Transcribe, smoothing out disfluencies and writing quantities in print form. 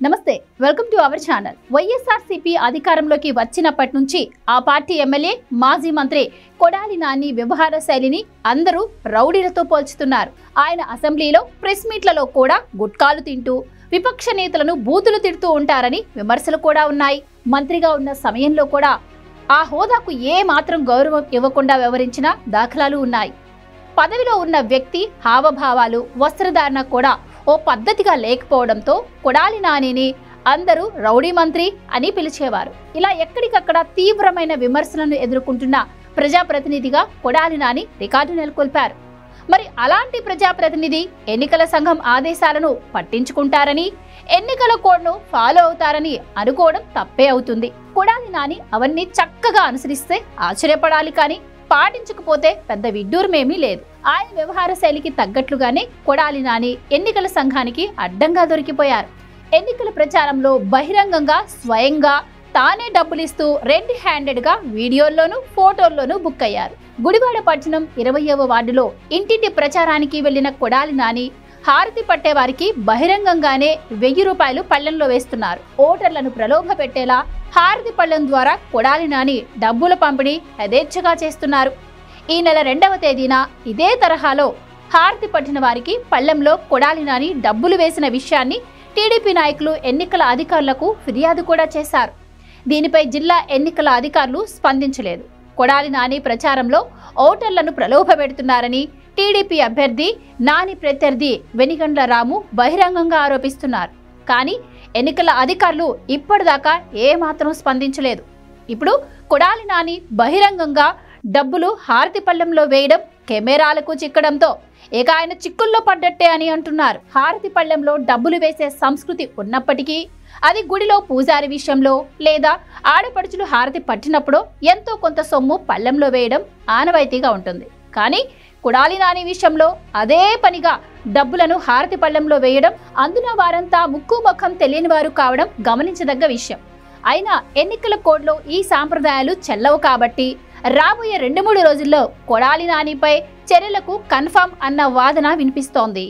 నమస్తే welcome to our channel. YSRCP అధికారంలోకి వచ్చినప్పటి నుంచి ఆ పార్టీ ఎమ్మెల్యే మాజీ మంత్రి కొడాలి నాని వ్యవహార శైలిని అందరూ రౌడీలతో పోల్చుతున్నారు। ఆయన అసెంబ్లీలో ప్రెస్ మీట్లలో కూడా గుట్కాలు తింటూ విపక్ష నేతలను బూతులు తిడుతూ ఉంటారని విమర్శలు కూడా ఉన్నాయి। మంత్రిగా ఉన్న సమయంలో కూడా ఆ హోదాకు ఏ మాత్రం గౌరవం ఇవ్వకుండా వ్యవహరించిన దాఖలాలు ఉన్నాయి। పదవిలో ఉన్న వ్యక్తి హావభావాలు వస్త్రధారణ కూడా ఓ పద్ధతిగా లేకపోవడంతో కొడాలి నానిని అందరూ రౌడీ మంత్రి అని పిలిచేవారు। ఇలా ఎక్కడికక్కడ తీవ్రమైన విమర్శలను ఎదుర్కొంటున్న ప్రజాప్రతినిధిగా కొడాలి నాని రికార్డు నెలకొల్పారు। మరి అలాంటి ప్రజాప్రతినిధి ఎన్నికల సంఘం ఆదేశాలను పట్టించుకుంటారని ఎన్నికల కోడ్ను ఫాలో అవుతారని అనుకోవడం తప్పే అవుతుంది। కొడాలి నాని అవన్నీ చక్కగా అనుసరిస్తే ఆశ్చర్యపడాలి, కానీ పాటించకపోతే పెద్ద విడ్డూరమేమీ లేదు। ఆయన వ్యవహార శైలికి తగ్గట్లుగానే కొడాలి నాని ఎన్నికల సంఘానికి అడ్డంగా దొరికిపోయారు। ఎన్నికల ప్రచారంలో బహిరంగంగా స్వయంగా తానే డబ్బులిస్తూ రెడ్ హ్యాండెడ్గా వీడియోల్లోనూ ఫోటోల్లోనూ బుక్ అయ్యారు। గుడివాడ పట్టణం 20వ వార్డులో ఇంటింటి ప్రచారానికి వెళ్లిన కొడాలి నాని హారతి పట్టేవారికి బహిరంగంగానే 1000 రూపాయలు పళ్లెంలో వేస్తున్నారు। ఓటర్లను ప్రలోభ పెట్టేలా హారతి పళ్లెం ద్వారా కొడాలి నాని డబ్బుల పంపిణీ యథేచ్ఛగా చేస్తున్నారు। ఈ నెల 2వ తేదీన ఇదే తరహాలో హారతి పట్టిన వారికి పళ్లెంలో కొడాలి నాని డబ్బులు వేసిన విషయాన్ని టీడీపీ నాయకులు ఎన్నికల అధికారులకు ఫిర్యాదు కూడా చేశారు। దీనిపై జిల్లా ఎన్నికల అధికారులు స్పందించలేదు। కొడాలి నాని ప్రచారంలో ఓటర్లను ప్రలోభ పెడుతున్నారని టీడీపీ అభ్యర్థి నాని ప్రత్యర్థి వెనిగండ్ల రాము బహిరంగంగా ఆరోపిస్తున్నారు। కానీ ఎన్నికల అధికారులు ఇప్పటిదాకా ఏమాత్రం స్పందించలేదు। ఇప్పుడు కొడాలి నాని బహిరంగంగా డబ్బులు హారతి పళ్లెంలో వేయడం కెమెరాలకు చిక్కడంతో ఇక ఆయన చిక్కుల్లో పడ్డట్టే అని అంటున్నారు। హారతి పళ్లెంలో డబ్బులు వేసే సంస్కృతి ఉన్నప్పటికీ అది గుడిలో పూజారి విషయంలో లేదా ఆడపడుచులు హారతి పట్టినప్పుడు ఎంతో కొంత సొమ్ము పళ్లెంలో వేయడం ఆనవాయితీగా ఉంటుంది। కానీ కొడాలి నాని విషయంలో అదే పనిగా డబ్బులను హారతి పళ్లెంలో వేయడం, అందున వారంతా ముక్కు ముఖం తెలియని వారు కావడం గమనించదగ్గ విషయం। అయినా ఎన్నికల కోడ్లో ఈ సాంప్రదాయాలు చెల్లవు కాబట్టి రాబోయే 2-3 రోజుల్లో కొడాలి నానిపై చర్యలకు కన్ఫర్మ్ అన్న వాదన వినిపిస్తోంది।